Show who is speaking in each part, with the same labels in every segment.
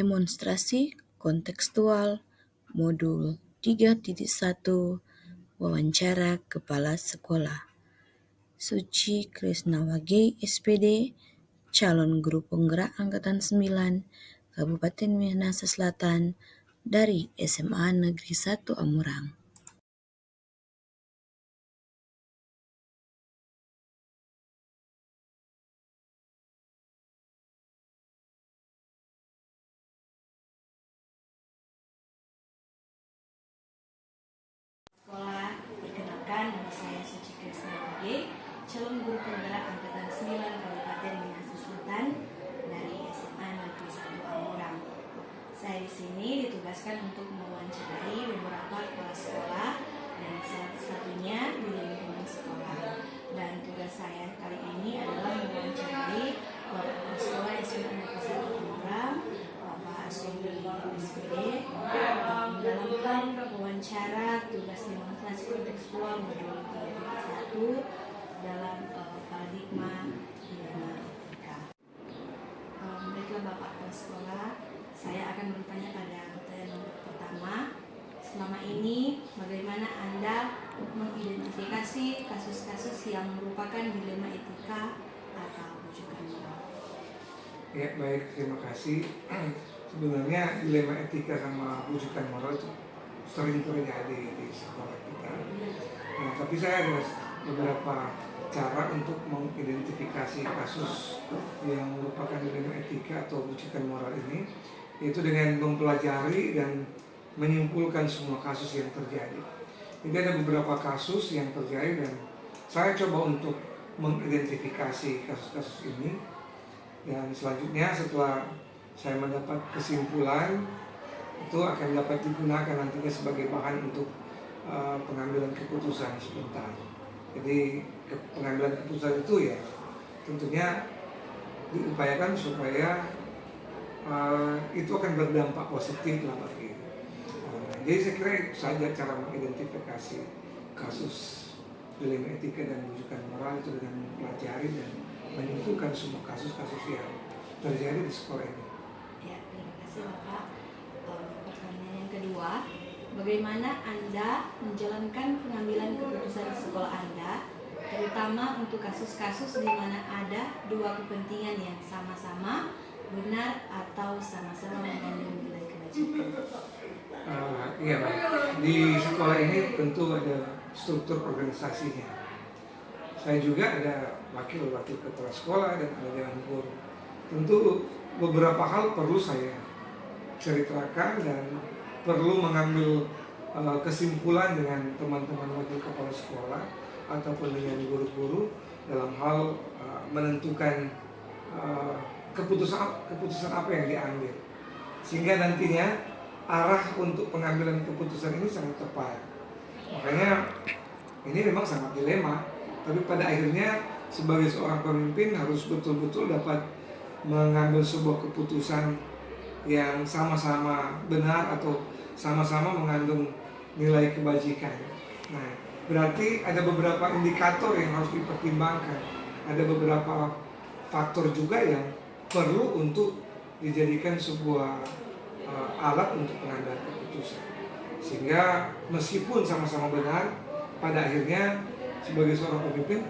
Speaker 1: Demonstrasi kontekstual modul 3.1 Wawancara Kepala Sekolah. Suci Krisnawage, SPD, calon guru penggerak Angkatan 9, Kabupaten Minahasa Selatan, dari SMA Negeri 1 Amurang.
Speaker 2: Sekolah, perkenalkan nama saya Suci Krisnawage, calon guru penggerak Angkatan 9 Kabupaten Minahasa Selatan dari SMA Negeri 1 Amurang. Saya di sini ditugaskan untuk mewawancarai beberapa kepala sekolah dan salah satunya di lingkungan sekolah. Dan tugas saya kali ini adalah mewawancarai Bapak Kepala Sekolah SMA Negeri 1 Amurang, Bapak Aswendo SPD, dalam hal wawancara tugas demonstrasi kontekstual modul 3.1 dalam paradigma dinamika. Baiklah Bapak Kepala Sekolah, saya akan bertanya pada pertanyaan pertama. Selama ini bagaimana Anda mengidentifikasi kasus-kasus yang merupakan dilema etika atau rujukan moral?
Speaker 3: Ya, baik, terima kasih. Sebenarnya dilema etika sama rujukan moral itu sering terjadi di sekolah kita. Nah, tapi saya ada beberapa cara untuk mengidentifikasi kasus yang merupakan dilema etika atau rujukan moral ini, yaitu dengan mempelajari dan menyimpulkan semua kasus yang terjadi. Jadi ada beberapa kasus yang terjadi dan saya coba untuk mengidentifikasi kasus-kasus ini, dan selanjutnya setelah saya mendapat kesimpulan itu akan dapat digunakan nantinya sebagai bahan untuk pengambilan keputusan sebentar. Jadi pengambilan keputusan itu ya tentunya diupayakan supaya itu akan berdampak positif lah bagi. Jadi saya kira itu saja cara mengidentifikasi kasus dilema etika dan rujukan moral itu dengan mempelajari dan menyimpulkan semua kasus-kasus yang terjadi di sekolah ini.
Speaker 2: Ya, terima kasih Bapak. Pertanyaan yang kedua, bagaimana Anda menjalankan pengambilan keputusan di sekolah Anda, terutama untuk kasus-kasus di mana ada dua kepentingan yang sama-sama benar atau sama-sama mengandung nilai kebajikan?
Speaker 3: Iya Pak, di sekolah ini tentu ada struktur organisasinya. Saya juga ada wakil-wakil kepala sekolah dan ada dewan guru. Tentu beberapa hal perlu saya ceritakan dan perlu mengambil kesimpulan dengan teman-teman wakil kepala sekolah ataupun dengan guru-guru dalam hal menentukan keputusan apa yang diambil, sehingga nantinya arah untuk pengambilan keputusan ini sangat tepat. Makanya ini memang sangat dilema, tapi pada akhirnya sebagai seorang pemimpin harus betul-betul dapat mengambil sebuah keputusan yang sama-sama benar atau sama-sama mengandung nilai kebajikan. Nah, berarti ada beberapa indikator yang harus dipertimbangkan. Ada beberapa faktor juga yang perlu untuk dijadikan sebuah alat untuk pengambilan keputusan. Sehingga meskipun sama-sama benar, pada akhirnya sebagai seorang pemimpin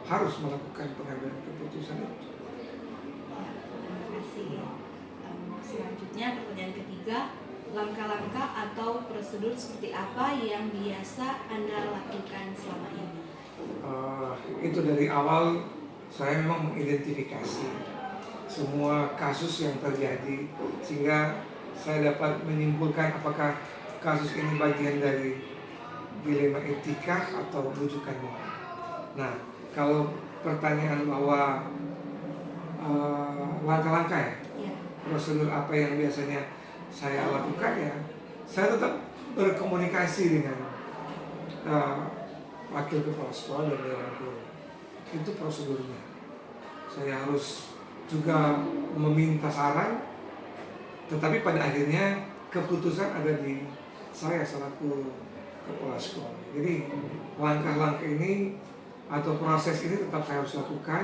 Speaker 3: harus melakukan pengambilan keputusan itu.
Speaker 2: Terima kasih. Selanjutnya pertanyaan ketiga, langkah-langkah atau prosedur seperti apa yang biasa Anda lakukan selama ini?
Speaker 3: Itu dari awal saya memang mengidentifikasi semua kasus yang terjadi, sehingga saya dapat menyimpulkan apakah kasus ini bagian dari dilema etika atau rujukan moral. Nah, kalau pertanyaan bahwa langkah-langkah ya, prosedur apa yang biasanya saya lakukan, ya saya tetap berkomunikasi dengan wakil kepala sekolah dan dewan guru. Itu prosedurnya. Saya harus juga meminta saran, tetapi pada akhirnya keputusan ada di saya selaku kepala sekolah. Jadi langkah-langkah ini atau proses ini tetap saya harus lakukan,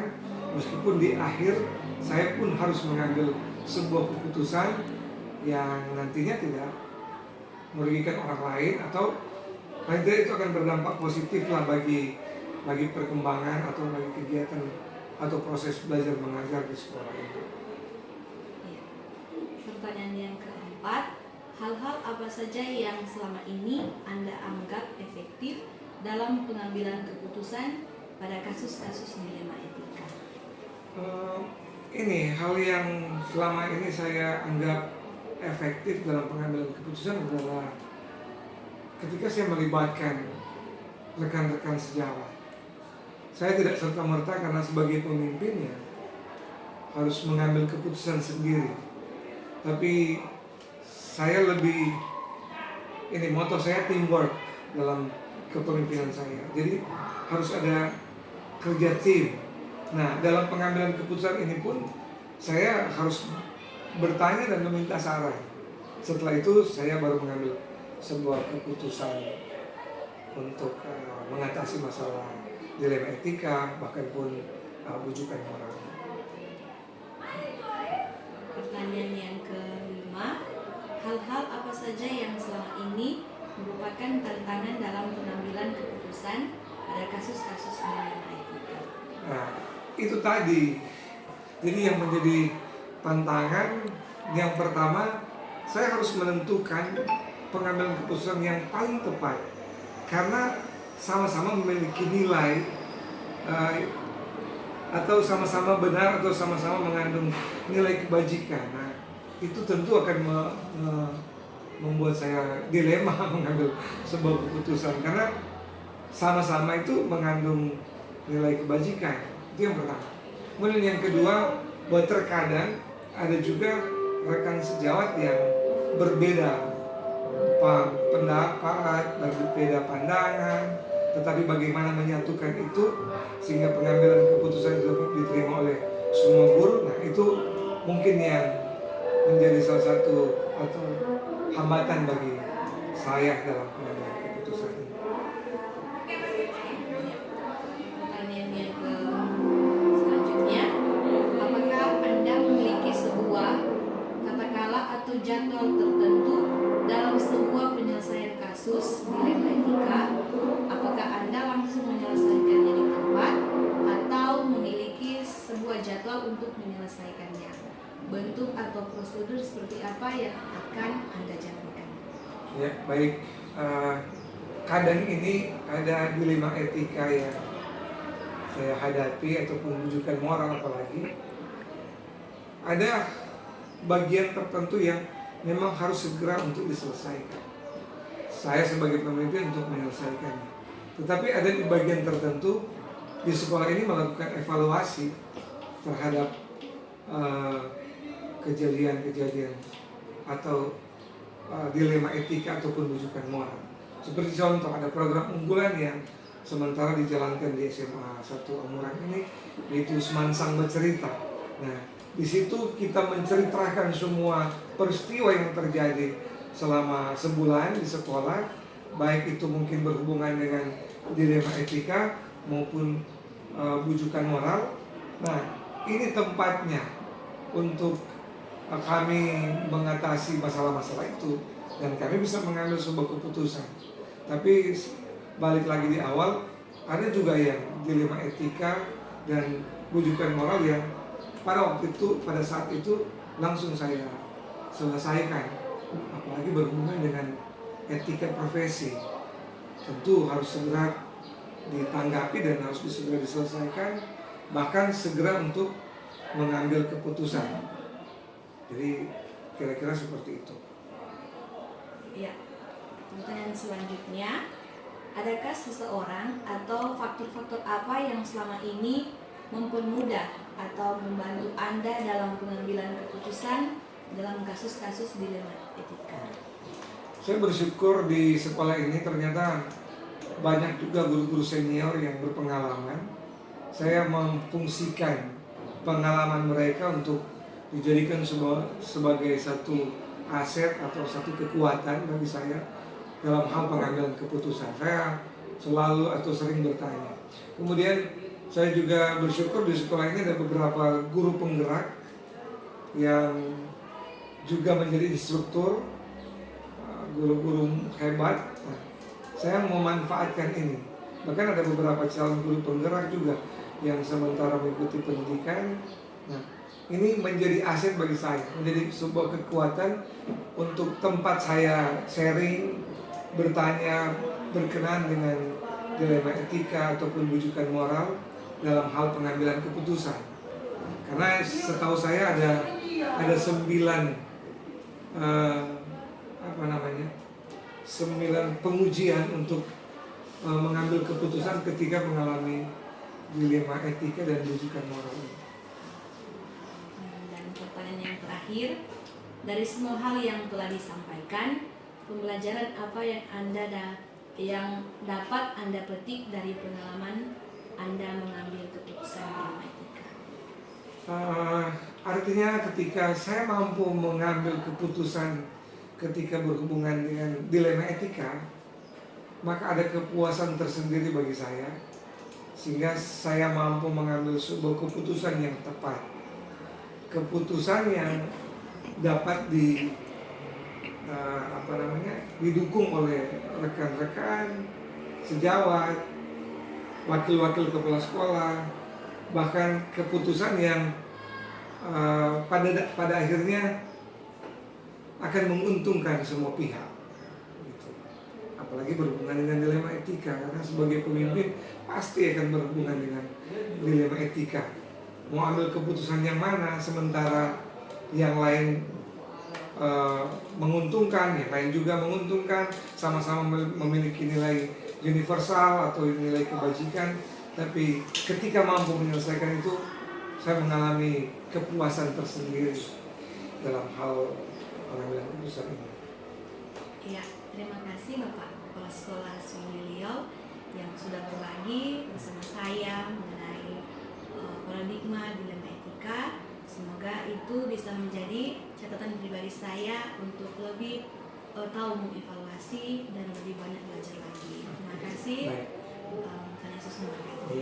Speaker 3: meskipun di akhir saya pun harus mengambil sebuah keputusan yang nantinya tidak merugikan orang lain atau nanti itu akan berdampak positif lah bagi perkembangan atau bagi kegiatan atau proses belajar mengajar di sekolah itu.
Speaker 2: Ya. Pertanyaan yang keempat, hal-hal apa saja yang selama ini Anda anggap efektif dalam pengambilan keputusan pada kasus-kasus dilema etika?
Speaker 3: Ini hal yang selama ini saya anggap efektif dalam pengambilan keputusan adalah ketika saya melibatkan rekan-rekan sejawat. Saya tidak serta-merta karena sebagai pemimpinnya harus mengambil keputusan sendiri. Tapi saya lebih, ini moto saya teamwork dalam kepemimpinan saya. Jadi harus ada kerja tim. Nah, dalam pengambilan keputusan ini pun saya harus bertanya dan meminta saran. Setelah itu saya baru mengambil sebuah keputusan untuk mengatasi masalah dilema etika, bahkan pun bujukan moral.
Speaker 2: Pertanyaan yang kelima, hal-hal apa saja yang selama ini merupakan tantangan dalam pengambilan keputusan pada kasus-kasus dilema etika?
Speaker 3: Nah, itu tadi. Jadi yang menjadi tantangan yang pertama, saya harus menentukan pengambilan keputusan yang paling tepat karena sama-sama memiliki nilai atau sama-sama benar atau sama-sama mengandung nilai kebajikan. Nah, itu tentu akan membuat saya dilema mengambil sebuah keputusan karena sama-sama itu mengandung nilai kebajikan. Itu yang pertama. Kemudian yang kedua, bahwa terkadang ada juga rekan sejawat yang berbeda pendapat, berbeda pandangan, tetapi bagaimana menyatukan itu sehingga pengambilan keputusan itu dapat diterima oleh semua guru. Nah, itu mungkin yang menjadi salah satu atau hambatan bagi saya dalam pengambilan keputusan ini.
Speaker 2: Pertanyaan yang selanjutnya, apakah Anda memiliki sebuah katakanlah atau jadwal tertentu dalam sebuah penyelesaian kasus dilema etika? Apakah Anda langsung menyelesaikannya di tempat atau memiliki sebuah jadwal untuk menyelesaikannya? Bentuk atau prosedur seperti apa yang akan Anda jalankan?
Speaker 3: Ya, baik. Kadang ini ada dilema etika yang saya hadapi ataupun rujukan moral apalagi. Ada bagian tertentu yang memang harus segera untuk diselesaikan. Saya sebagai pemimpin untuk menyelesaikannya. Tetapi ada di bagian tertentu di sekolah ini melakukan evaluasi terhadap kejadian-kejadian atau dilema etika ataupun rujukan moral. Seperti contoh ada program unggulan yang sementara dijalankan di SMA 1 Amurang ini, yaitu Semansang Bercerita. Nah, di situ kita menceritakan semua peristiwa yang terjadi selama sebulan di sekolah, baik itu mungkin berhubungan dengan dilema etika maupun bujukan moral. Nah, ini tempatnya untuk kami mengatasi masalah-masalah itu dan kami bisa mengambil sebuah keputusan. Tapi balik lagi di awal, ada juga yang dilema etika dan bujukan moral yang pada waktu itu, pada saat itu langsung saya selesaikan. Apalagi berhubungan dengan etika profesi, tentu harus segera ditanggapi dan harus segera diselesaikan, bahkan segera untuk mengambil keputusan. Jadi kira-kira seperti itu.
Speaker 2: Ya. Pertanyaan selanjutnya, adakah seseorang atau faktor-faktor apa yang selama ini mempermudah atau membantu Anda dalam pengambilan keputusan dalam kasus-kasus dilema etika?
Speaker 3: Saya bersyukur di sekolah ini ternyata banyak juga guru-guru senior yang berpengalaman. Saya memfungsikan pengalaman mereka untuk dijadikan sebagai satu aset atau satu kekuatan bagi saya dalam hal pengambilan keputusan. Saya selalu atau sering bertanya. Kemudian saya juga bersyukur di sekolah ini ada beberapa guru penggerak yang juga menjadi instruktur, guru-guru hebat. Nah, saya memanfaatkan ini. Bahkan ada beberapa calon guru penggerak juga yang sementara mengikuti pendidikan. Nah, ini menjadi aset bagi saya, menjadi sebuah kekuatan untuk tempat saya sharing, bertanya, berkenan dengan dilema etika ataupun bujukan moral dalam hal pengambilan keputusan. Karena setahu saya ada 9 pengujian untuk mengambil keputusan ketika mengalami dilema etika dan bujukan moral ini.
Speaker 2: Dan pertanyaan yang terakhir, dari semua hal yang telah disampaikan, pembelajaran apa yang dapat Anda petik dari pengalaman Anda mengambil keputusan dilema etika?
Speaker 3: Artinya ketika saya mampu mengambil keputusan ketika berhubungan dengan dilema etika, maka ada kepuasan tersendiri bagi saya, sehingga saya mampu mengambil sebuah keputusan yang tepat, keputusan yang dapat didukung oleh rekan-rekan sejawat, wakil-wakil kepala sekolah, bahkan keputusan yang pada akhirnya akan menguntungkan semua pihak. Apalagi berhubungan dengan dilema etika, karena sebagai pemimpin pasti akan berhubungan dengan dilema etika. Mau ambil keputusan yang mana, sementara yang lain menguntungkan, yang lain juga menguntungkan, sama-sama memiliki nilai universal atau nilai kebajikan. Tapi ketika mampu menyelesaikan itu, saya mengalami kepuasan tersendiri dalam hal pengambilan keputusan ini.
Speaker 2: Ya, terima kasih Bapak Kepala Sekolah Suwilio yang sudah berbagi bersama saya mengenai paradigma dilema etika. Semoga itu bisa menjadi catatan pribadi saya untuk lebih tahu mengevaluasi dan lebih banyak belajar lagi. Terima kasih. Tuhan Yesus memberkati.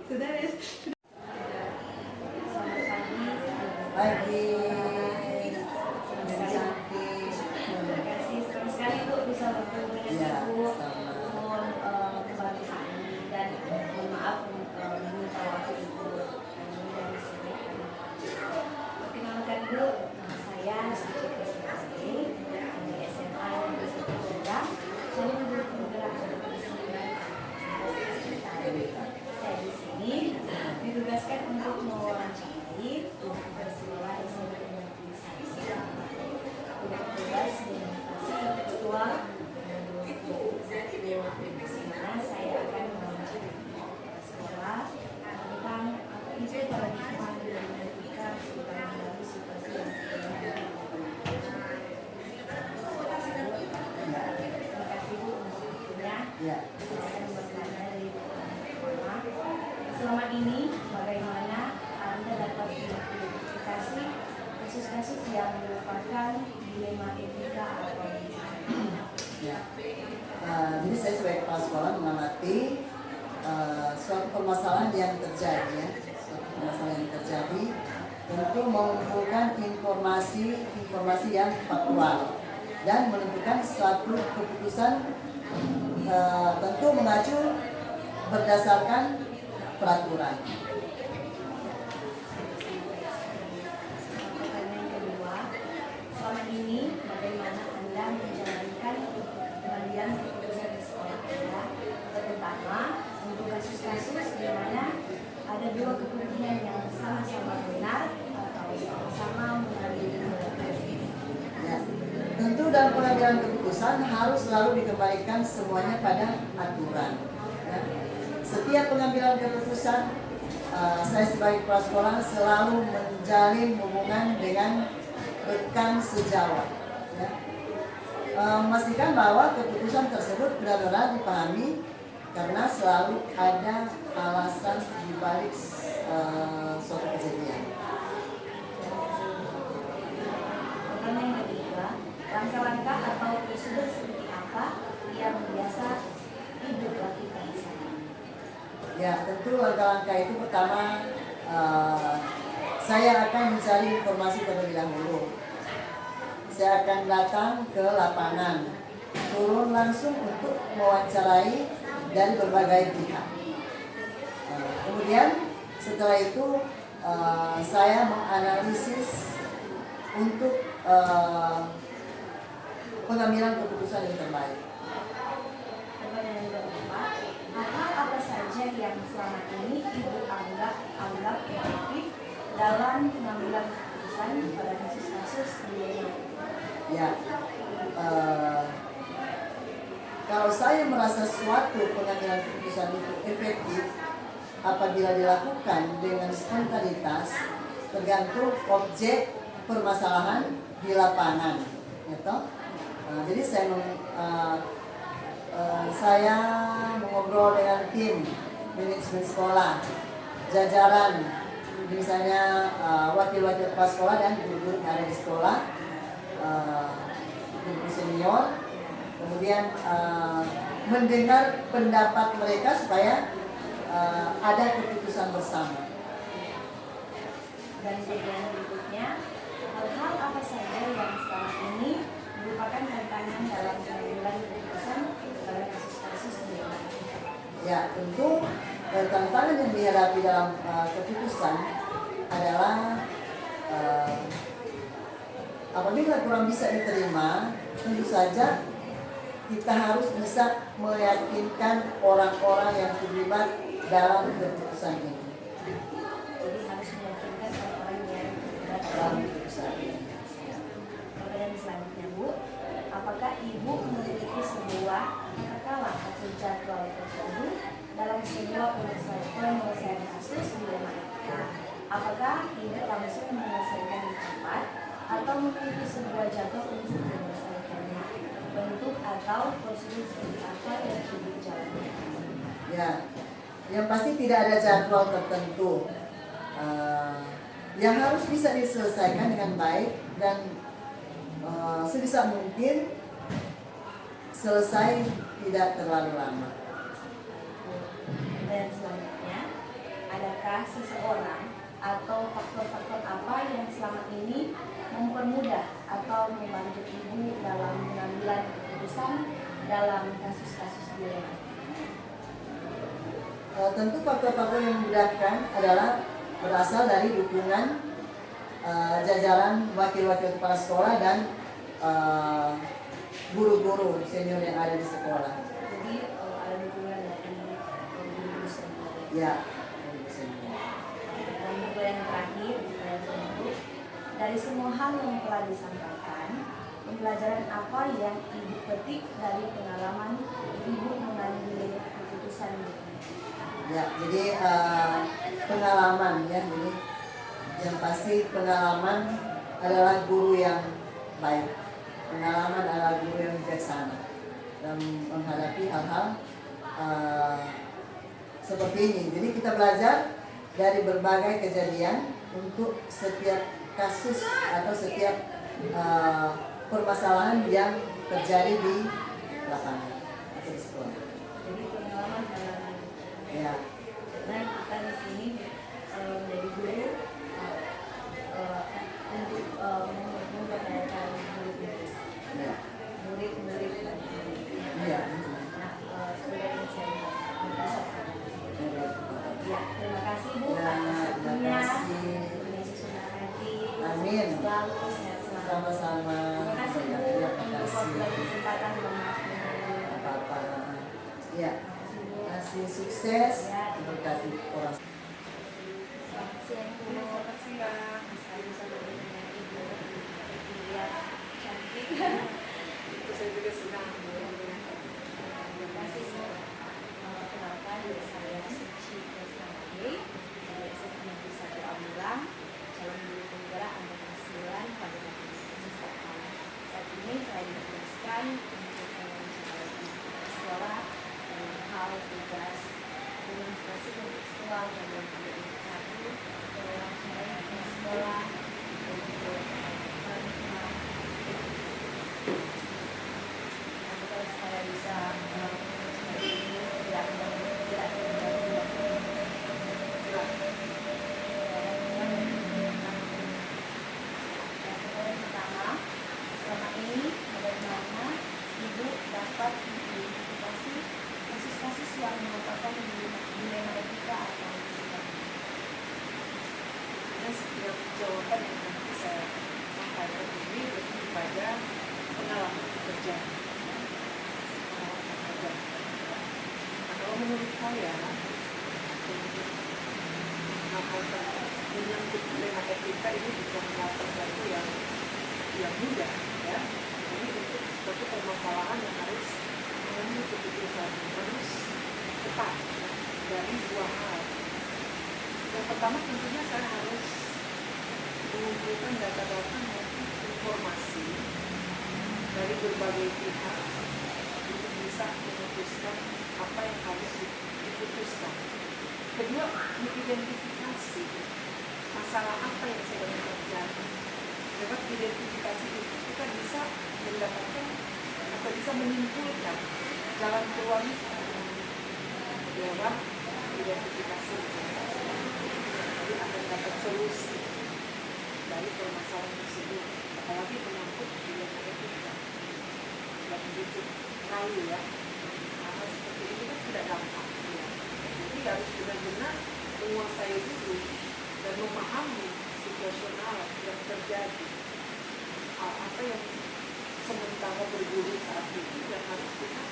Speaker 2: Sudah ya. Selamat pagi. Terima kasih sekali Bu bisa bertemu dengan Ibu. Mohon kebahagiaan dan mohon maaf meminta waktu Ibu dari sini. Perkenalkan Bu, nama saya Suci Krisnawati dari SMA Negeri 1 Jogja. Saya guru penggerak untuk saya di sini ditugaskan untuk mewawancarai bersama SMA Negeri 1. Tugas demonstrasi intelektual di mana saya akan mewawancarai sekolah tentang apa itu paradigma dilema etika sebagai dalam situasi yang terjadi. Terima kasih Bu untuk waktunya. Saya akan bertanya dari pertama. Selama ini bagaimana Anda dapat mengidentifikasi kasus-kasus yang merupakan dilema etika atau
Speaker 4: jadi saya sebagai kepala sekolah mengamati suatu permasalahan yang terjadi, tentu mengumpulkan informasi yang faktual dan menentukan suatu keputusan, tentu mengacu berdasarkan peraturan.
Speaker 2: Pertanyaan kedua, selama ini bagaimana Anda menjalankan pengambilan keputusan di sekolah Anda, terutama untuk kasus-kasus di mana ada dua kepentingan yang sama-sama benar atau sama-sama mengambil keputusan.
Speaker 4: Ya. Tentu dalam pengambilan keputusan harus selalu dikembalikan semuanya pada aturan. Ya. Setiap pengambilan keputusan, saya sebagai kepala sekolah selalu menjalin hubungan dengan rekan sejawat. Ya. Memastikan bahwa keputusan tersebut benar-benar dipahami karena selalu ada alasan di balik suatu kejadian.
Speaker 2: Pertanyaan ketiga, langkah-langkah atau prosedur seperti apa yang biasa Ibu lakukan saat ini?
Speaker 4: Ya, tentu langkah-langkah itu pertama saya akan mencari informasi terlebih dahulu. Saya akan datang ke lapangan, turun langsung untuk mewawancarai dari berbagai pihak. Kemudian setelah itu saya menganalisis untuk pengambilan keputusan yang terbaik.
Speaker 2: Pertanyaan yang keempat, hal apa saja yang selama ini Ibu anggap efektif dalam pengambilan keputusan pada kasus-kasus sebelumnya?
Speaker 4: Ya, kalau saya merasa suatu pengambilan keputusan itu efektif apabila dilakukan dengan spontanitas, tergantung objek permasalahan di lapangan, gitu. Jadi saya mengobrol dengan tim manajemen sekolah, jajaran, misalnya wakil-wakil kepala sekolah dan guru-guru yang ada di sekolah, guru senior, kemudian mendengar pendapat mereka supaya ada keputusan bersama.
Speaker 2: Dan pertanyaan berikutnya, hal-hal apa saja yang selama ini merupakan tantangan dalam pengambilan keputusan pada kasus-kasus sebelumnya?
Speaker 4: Ya, tentu tantangan yang dihadapi dalam keputusan adalah apabila kurang bisa diterima, tentu saja kita harus bisa meyakinkan orang-orang yang terlibat dalam keputusan ini.
Speaker 2: Jadi harus meyakinkan orang-orang yang terlibat
Speaker 4: Dalam keputusan ini.
Speaker 2: Pertanyaan selanjutnya, Bu, apakah Ibu memiliki sebuah skala atau jadwal tertentu dalam sebuah penyelesaian kasus di bidang etika? Apakah Ibu langsung menyelesaikan cepat atau memiliki sebuah jadwal untuk menyelesaikannya? Bentuk atau prosedur seperti apa yang Ibu jalani?
Speaker 4: Ya, yang pasti tidak ada jadwal tertentu. Yang harus bisa diselesaikan dengan baik dan sebisa mungkin selesai tidak terlalu lama.
Speaker 2: Dan selanjutnya, adakah seseorang atau faktor-faktor apa yang selama ini mempermudah atau membantu Ibu dalam pengambilan keputusan dalam kasus-kasus dilema?
Speaker 4: Tentu faktor-faktor yang memudahkan adalah berasal dari dukungan jajaran wakil-wakil kepala sekolah dan guru-guru senior yang ada di sekolah.
Speaker 2: Jadi ada dukungan dari guru-guru senior.
Speaker 4: Ya, guru senior.
Speaker 2: Dan yang terakhir, yang tentu dari semua hal yang telah disampaikan, pembelajaran apa yang Ibu petik dari pengalaman Ibu mengambil keputusan ini?
Speaker 4: Ya, jadi pengalaman ya, jadi yang pasti pengalaman adalah guru yang baik. Pengalaman adalah guru yang bijaksana dalam menghadapi hal-hal seperti ini. Jadi kita belajar dari berbagai kejadian untuk setiap kasus atau setiap permasalahan yang terjadi di lapangan atau di sekolah.
Speaker 2: Jadi pengalaman
Speaker 4: Ya.
Speaker 2: Nah, kita di sini menjadi guru untuk memperdayakan murid-murid dan
Speaker 4: Iya.
Speaker 2: nah, sudah inisiatif. Ya, terima kasih Bu
Speaker 4: Ya,
Speaker 2: atas
Speaker 4: terima
Speaker 2: waktunya.
Speaker 4: kasih.
Speaker 2: Yesus memberkati.
Speaker 4: Amin.
Speaker 2: Selalu sehat selalu.
Speaker 4: Sama-sama.
Speaker 2: Terima kasih Bu
Speaker 4: Terima
Speaker 2: untuk
Speaker 4: kasih.
Speaker 2: waktu dan kesempatan bermaafkan.
Speaker 4: Apa-apa. Ya.
Speaker 2: Terima kasih Bu.
Speaker 4: Kasih sukses. Berkati orang.
Speaker 2: Selamat siang Bu. Selamat siang. Saya bisa bertemu dengan Ibu. Lihat cantik.
Speaker 5: Itu saya juga senang.
Speaker 2: Terima kasih Bu. Kenalkan diri saya Suci Krisnawati dari SMA Negeri 1 Amulang, calon guru penggerak angkatan 9 pada tahun. Saat ini saya ditugaskan untuk mewawancarai sekolah dalam hal tugas administrasi kontekstual dan yang satu mewawancarai sekolah untuk agar saya bisa merupakan dilema etika atau sikap?
Speaker 5: Setiap jawaban yang nanti saya sampaikan ini lebih pada pengalaman kerja. Kalau menurut saya, menyangkut dilema etika ini bukanlah sesuatu yang mudah, ya. Ini untuk suatu permasalahan yang harus mengambil keputusan harus tepat dari dua hal. Yang pertama tentunya saya harus mengumpulkan data-data maupun informasi dari berbagai pihak untuk bisa memutuskan apa yang harus diputuskan. Kedua, mengidentifikasi masalah apa yang sedang terjadi. Lewat identifikasi itu kita bisa mendapatkan atau bisa menyimpulkan jalan keluar lewat identifikasi. Jadi akan dapat solusi dari permasalahan tersebut, apalagi menyangkut dilema etika. Tidak begitu terlalu, ya. Hal seperti ini kan tidak gampang, ya. Jadi harus benar-benar menguasai dulu dan memahami situasional yang terjadi, apa yang sementara bergulir saat itu dan harus kita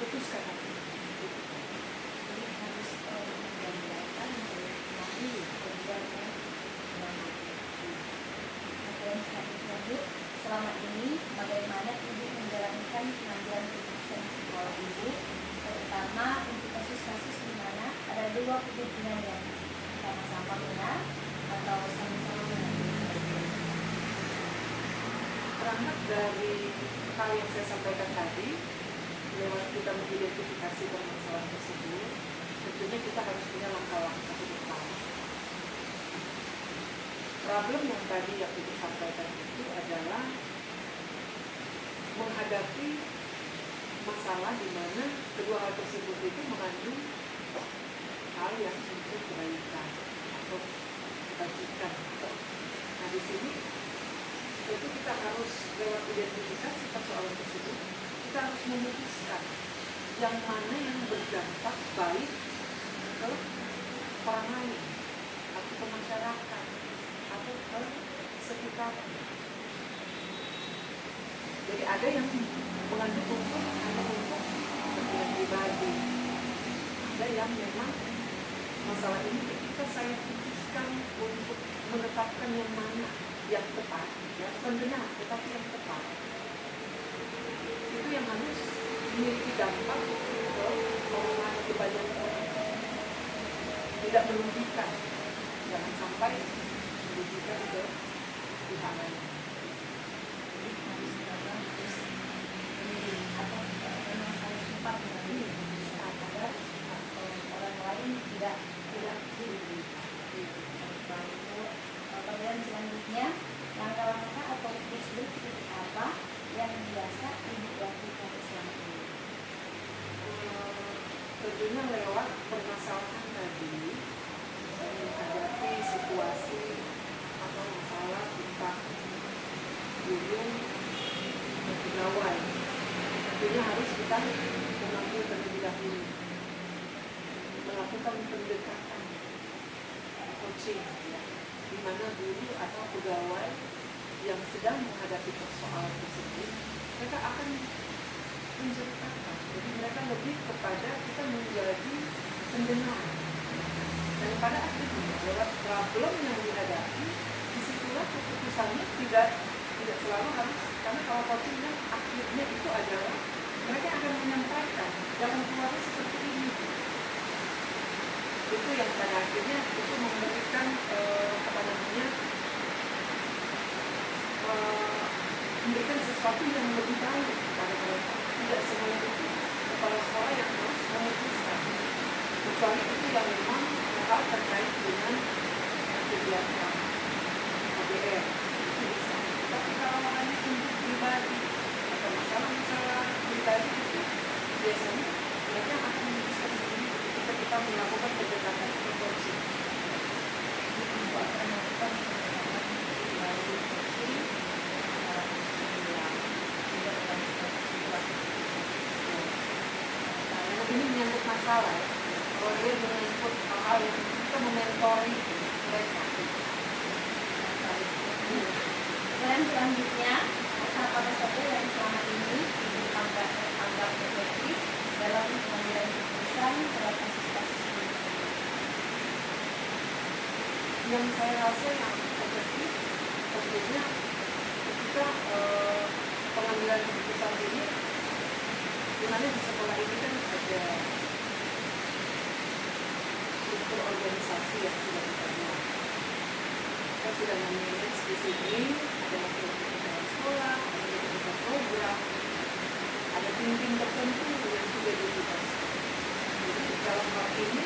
Speaker 5: putuskan.
Speaker 2: Jadi harus membedakan mengenai kerjanya yang selanjutnya, Bu. Selama ini bagaimana Ibu menjalankan pengambilan keputusan sekolah Ibu, terutama untuk kasus-kasus di mana ada dua pimpinan yang sama-sama benar atau sama-sama mengambil?
Speaker 5: Berangkat dari hal yang saya sampaikan tadi, lewat kita mengidentifikasi permasalahan tersebut, tentunya kita harus punya langkah-langkah ke depan. Problem yang tadi yang kita sampaikan itu adalah menghadapi masalah di mana kedua hal tersebut itu mengandung hal yang untuk kebaikan atau kebajikan. Nah, di sini itu kita harus lewat identifikasi persoalan tersebut, kita harus memutuskan yang mana yang berdampak baik ke orang lain atau ke masyarakat atau ke sekitar. Jadi ada yang mengandung unsur hanya untuk kepentingan pribadi, ada yang memang masalah ini ketika saya putuskan untuk menetapkan yang mana yang tepat, ya, bukan benar, tetapi yang tepat, itu yang harus memiliki dampak ke orang lain, ke banyak orang, tidak merugikan, jangan sampai merugikan ke pihak lain.
Speaker 2: Jadi harus terus memilih atau memang harus cepat mengambil keputusan agar orang lain tidak dirugikan. Kemudian selanjutnya, langkah-langkah atau prosedur seperti apa yang biasa Ibu lakukan selama ini?
Speaker 5: Tentunya lewat permasalahan tadi, saya menghadapi situasi atau masalah tentang guru dan pegawai. Tentunya harus kita mengambil terlebih dahulu, melakukan pendekatan coaching, ya, di mana guru atau pegawai yang sedang menghadapi persoalan tersebut, mereka akan menceritakan. Jadi mereka lebih kepada kita menjadi pendengar. Dan pada akhirnya lewat problem yang dihadapi, disitulah keputusannya tidak selalu harus, karena kalau coachingnya akhirnya itu adalah mereka akan menyampaikan jalan keluarnya seperti ini. Itu yang pada akhirnya itu memberikan memberikan sesuatu yang lebih baik kepada mereka. Tidak semuanya itu kepala sekolah yang harus memutuskan, kecuali itu yang memang hal terkait dengan kegiatan KBR itu bisa. Tapi kalau hanya untuk pribadi atau masalah-masalah pribadi itu biasanya mereka akan memutuskan sendiri ketika kita melakukan pendekatan proporsi.
Speaker 2: Ibu akan melakukan pendekatan melalui coaching yang tidak dalam situasi
Speaker 5: ini menyangkut masalah ya. Kalau dia menyangkut hal-hal yang kita mementori mereka.
Speaker 2: Dan selanjutnya, apa saja yang selama ini anggap efektif dalam pengambilan keputusan terhadap kasus-kasus ini?
Speaker 5: Yang saya rasa yang efektif, tentunya ketika pengambilan keputusan ini, dimana di sekolah ini kan ada struktur organisasi yang sudah kita buat. Kita sudah memanage di sini, ada wakil-wakil kepala sekolah, ada wakil program, ada tim-tim tertentu yang sudah ditugaskan. Jadi dalam hal ini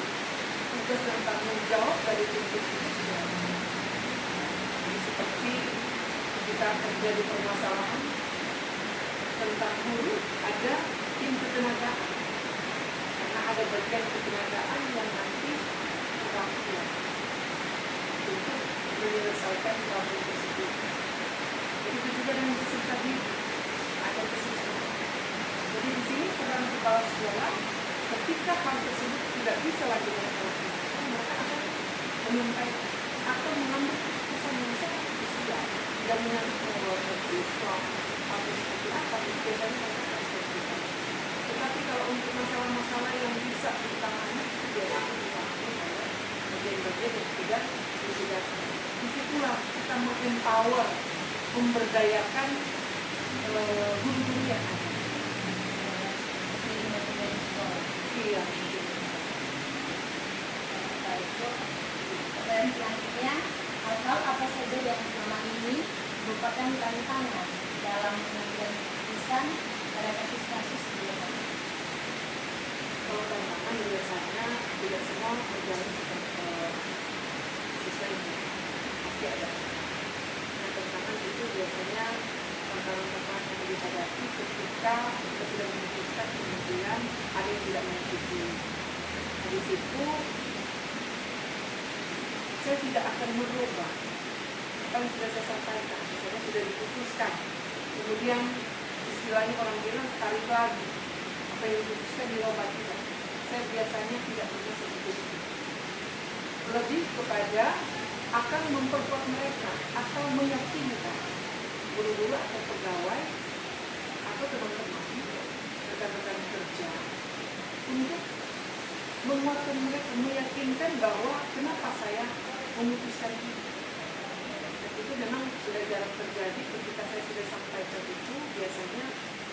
Speaker 5: tugas dan tanggung jawab dari tim-tim itu sudah ada. Jadi seperti kita terjadi permasalahan tentang guru, ada tim ketenagaan, karena ada bagian ketenagaan yang nanti terakhir untuk menyelesaikan problem tersebut. Begitu juga dengan sistem tadi, ada kesesuaian. Jadi di sini peran kepala sekolah, ketika hal tersebut tidak bisa lagi dilakukan, mereka akan menyampaikan atau mengambil keputusan yang sangat krusial dan menyangkut pengelolaan siswa atau seperti apa, biasanya mereka akan melakukan. Tetapi kalau untuk masalah-masalah yang bisa ditangani, itu biasanya ditangani oleh bagian-bagian yang tidak ditugaskan. Disitulah kita empower, memberdayakan guru-guru yang ada. Iya.
Speaker 2: Dan selanjutnya, hal-hal apa saja yang selama ini merupakan tantangan dalam pengambilan keputusan pada kasus-kasus sebelumnya?
Speaker 5: Kalau tantangan biasanya tidak semua berjalan seperti sesuai, pasti ada. Nah, tantangan itu biasanya tantangan-tantangan yang dihadapi ketika kita sudah memutuskan kemudian ada yang tidak mengikuti. Nah, di situ saya tidak akan merubah apa yang sudah saya sampaikan. Misalnya sudah diputuskan, kemudian istilahnya orang bilang tarik lagi apa yang diputuskan dirubah tidak. Saya biasanya tidak pernah seperti itu. Lebih kepada akan memperkuat mereka atau meyakinkan guru-guru atau pegawai atau teman-teman rekan-rekan kerja untuk menguatkan mereka, meyakinkan bahwa kenapa saya memutuskan ini. Dan itu memang sudah jarang terjadi. Ketika saya sudah sampaikan itu, biasanya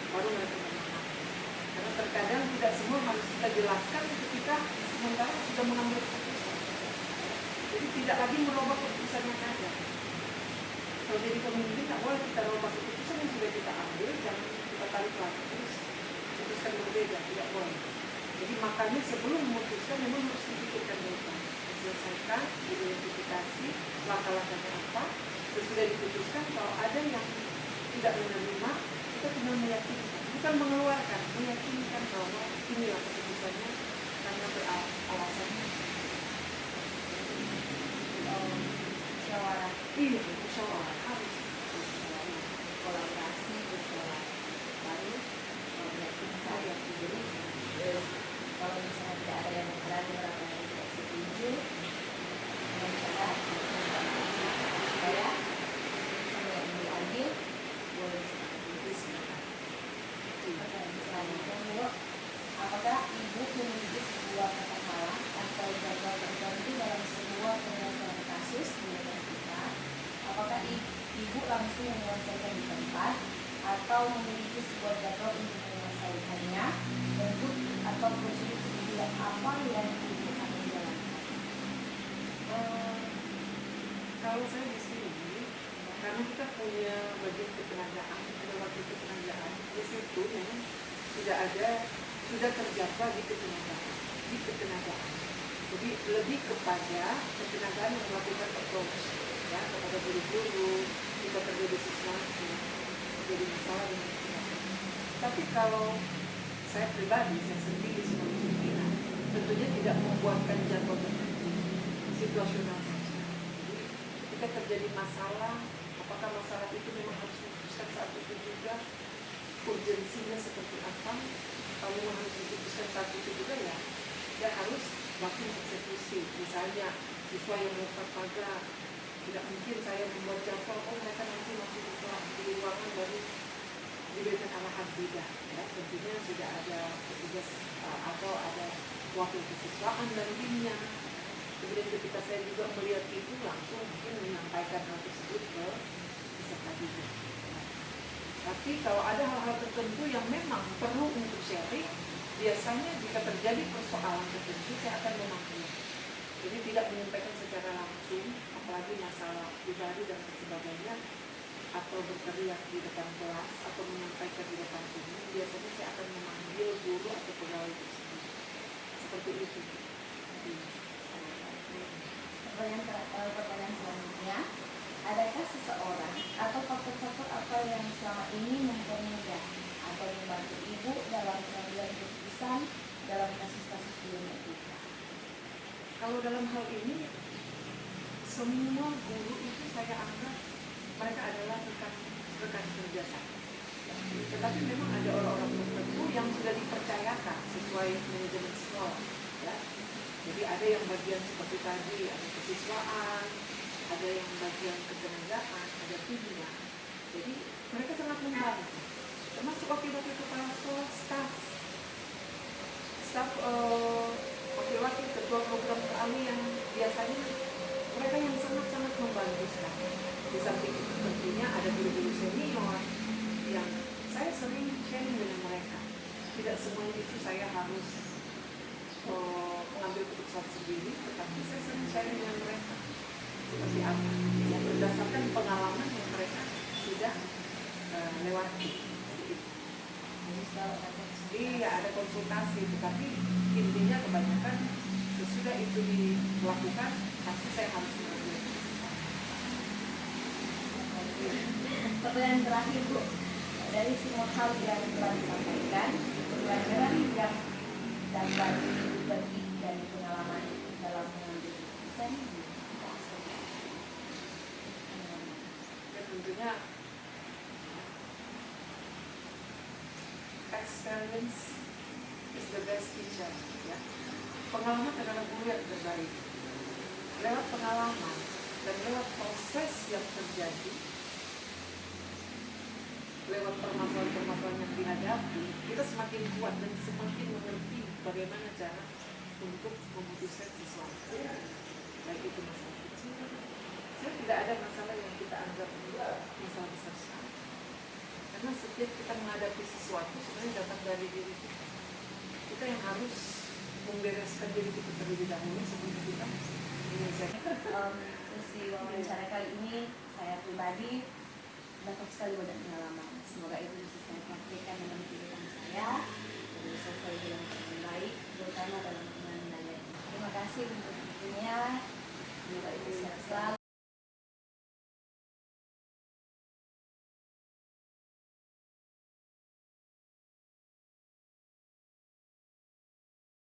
Speaker 5: baru mereka memahami. Karena terkadang tidak semua harus kita jelaskan ketika sementara sudah mengambil keputusan. Jadi tidak lagi merubah keputusan yang ada. Kalau jadi pemimpin tak boleh kita rubah keputusan yang sudah kita ambil, jangan kita tarik lagi terus putuskan berbeda, tidak boleh. Jadi makanya sebelum memutuskan memang harus dipikirkan dulu, diselesaikan, diidentifikasi langkah-langkahnya apa. Sesudah diputuskan, kalau ada yang tidak menerima, kita tinggal meyakinkan, bukan mengeluarkan, meyakinkan bahwa inilah keputusannya karena beralasannya.
Speaker 2: Musyawarah.
Speaker 5: Iya, musyawarah harus
Speaker 2: Kolaborasi, musyawarah. Baru meyakinkan yang diberi. Kalau misalnya tidak ada yang berani atau yang tidak setuju, dengan cara supaya sama yang diambil boleh seperti itu. Selanjutnya, Bu, apakah Ibu memiliki sebuah kata-kata atau jadwal tertentu dalam sebuah penyelesaian kasus di negara kita? Apakah Ibu langsung menyelesaikan di tempat atau memiliki sebuah jadwal untuk menyelesaikannya, bentuk atau prosedur apa yang Ibu akan jalankan?
Speaker 5: Kalau saya di sini, karena kita punya bagian ketenagaan, ada wakil ketenagaan, di situ memang sudah terjadwal di ketenagaan. Jadi lebih kepada ketenagaan yang melakukan approach, ya, kepada guru-guru, jika terjadi sesuatu, terjadi masalah dengan sebagainya. Tapi kalau saya pribadi, saya sendiri sebagai pimpinan, tentunya tidak membuatkan jadwal tertentu, situasional saja. Jadi ketika terjadi masalah, apakah masalah itu memang harus diputuskan saat itu juga, urgensinya seperti apa, kalau memang harus diputuskan saat itu juga, waktu eksekusi. Misalnya siswa yang lompat pagar, tidak mungkin saya membuat jadwal, mereka nanti masih di ruangan baru diberikan arahan tidak. Ya, tentunya sudah ada petugas atau ada wakil kesiswaan dan timnya. Kemudian ketika saya juga melihat itu, langsung mungkin menyampaikan hal tersebut ke peserta didik. Tapi kalau ada hal-hal tertentu yang memang perlu untuk sharing, biasanya jika terjadi persoalan tertentu saya akan memanggil. Jadi tidak menyampaikan secara langsung, apalagi masalah pribadi dan sebagainya, atau berteriak di depan kelas atau menyampaikan di depan umum. Biasanya saya akan memanggil guru atau pegawai tersebut. Seperti itu.
Speaker 2: Pertanyaan selanjutnya, adakah seseorang atau faktor-faktor apa yang selama ini mempermudah atau membantu ibu dalam pengambilan keputusan dalam kasus-kasus dilema etika?
Speaker 5: Kalau dalam hal ini, semua guru itu saya anggap mereka adalah rekan kerja saya. Tetapi memang ada orang-orang tertentu yang sudah dipercayakan sesuai manajemen sekolah. Ya. Jadi ada yang bagian seperti tadi, ada kesiswaan, ada yang bagian ketenagaan, ada timnya. Jadi mereka sangat membantu. Termasuk wakil-wakil kepala sekolah, staf wakil-wakil ketua program keahlian, biasanya mereka yang sangat-sangat membantu sekali. Di samping itu tentunya ada guru-guru senior yang saya sering sharing dengan mereka. Tidak semuanya itu saya harus mengambil keputusan sendiri, tetapi saya sering sharing dengan mereka seperti apa yang berdasarkan pengalaman yang mereka sudah lewati. Iya, ada konsultasi, tetapi intinya kebanyakan sesudah itu dilakukan, pasti saya harus mengambil.
Speaker 2: Pertanyaan terakhir Bu, dari semua hal yang telah disampaikan, pelajaran yang dapat dibagi dari pengalaman dalam mengambil keputusan
Speaker 5: Ya tentunya experience is the best teacher. Ya. Pengalaman adalah guru yang terbaik. Lewat pengalaman dan lewat proses yang terjadi, lewat permasalahan-permasalahan yang dihadapi, kita semakin kuat dan semakin mengerti bagaimana cara untuk memutuskan sesuatu. Baik itu masalah kecil, saya tidak ada masalah yang kita anggap masalah besar sekali. Karena setiap kita menghadapi sesuatu sebenarnya datang dari diri kita. Kita yang harus membereskan diri kita terlebih dahulu sebelum kita menyelesaikan.
Speaker 2: Sesi wawancara kali ini saya pribadi dapat sekali banyak pengalaman. Semoga itu bisa saya praktekkan dalam kehidupan saya dan bisa saya jalankan dengan baik, terutama dalam penanganan. Terima kasih untuk waktunya.